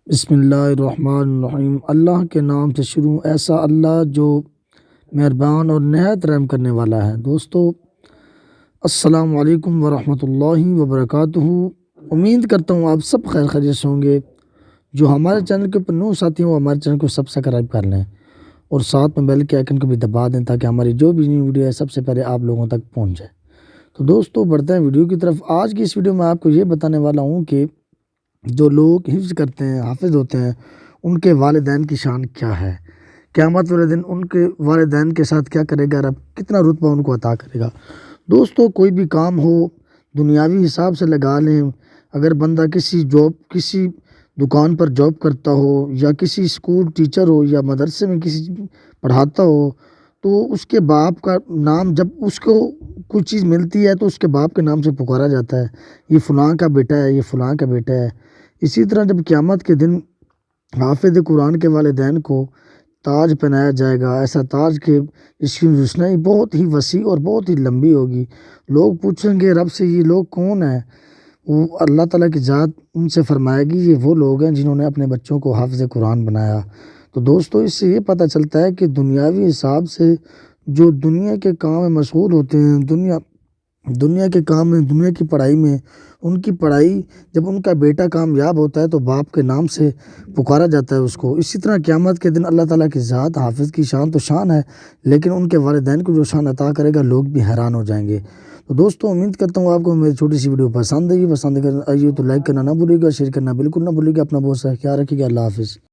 بسم اللہ الرحمن الرحیم۔ اللہ کے نام سے شروع، ایسا اللہ جو مہربان اور نہایت رحم کرنے والا ہے۔ دوستو السلام علیکم ورحمۃ اللہ وبرکاتہ۔ امید کرتا ہوں آپ سب خیر خیریت سے ہوں گے۔ جو ہمارے چینل کے اوپر نئے ساتھی ہیں وہ ہمارے چینل کو سبسکرائب کر لیں اور ساتھ میں بیل کے آئیکن کو بھی دبا دیں تاکہ ہماری جو بھی نئی ویڈیو ہے سب سے پہلے آپ لوگوں تک پہنچ جائے۔ تو دوستو بڑھتے ہیں ویڈیو کی طرف۔ آج کی اس ویڈیو میں آپ کو یہ بتانے والا ہوں کہ جو لوگ حفظ کرتے ہیں، حافظ ہوتے ہیں، ان کے والدین کی شان کیا ہے، قیامت والے دن ان کے والدین کے ساتھ کیا کرے گا رب، کتنا رتبہ ان کو عطا کرے گا۔ دوستو کوئی بھی کام ہو دنیاوی حساب سے لگا لیں۔ اگر بندہ کسی دکان پر جاب کرتا ہو یا کسی اسکول ٹیچر ہو یا مدرسے میں کسی پڑھاتا ہو تو اس کے باپ کا نام جب اس کو کوئی چیز ملتی ہے تو اس کے باپ کے نام سے پکارا جاتا ہے، یہ فلاں کا بیٹا ہے، یہ فلاں کا بیٹا ہے۔ اسی طرح جب قیامت کے دن حافظ قرآن کے والدین کو تاج پہنایا جائے گا، ایسا تاج کہ اس کی روشنائی بہت ہی وسیع اور بہت ہی لمبی ہوگی۔ لوگ پوچھیں گے رب سے یہ لوگ کون ہیں؟ وہ اللہ تعالیٰ کی ذات ان سے فرمائے گی یہ وہ لوگ ہیں جنہوں نے اپنے بچوں کو حافظ قرآن بنایا۔ تو دوستو اس سے یہ پتہ چلتا ہے کہ دنیاوی حساب سے جو دنیا کے کام میں مشغول ہوتے ہیں، دنیا کے کام میں، دنیا کی پڑھائی میں، ان کی پڑھائی جب ان کا بیٹا کامیاب ہوتا ہے تو باپ کے نام سے پکارا جاتا ہے اس کو۔ اسی طرح قیامت کے دن اللہ تعالیٰ کی ذات حافظ کی شان تو شان ہے، لیکن ان کے والدین کو جو شان عطا کرے گا لوگ بھی حیران ہو جائیں گے۔ تو دوستو امید کرتا ہوں آپ کو میری چھوٹی سی ویڈیو پسند آئی تو لائک کرنا نہ بھولیے گا، شیئر کرنا بالکل نہ بھولیے گا۔ اپنا بہت سا خیال رکھیے گا۔ اللہ حافظ۔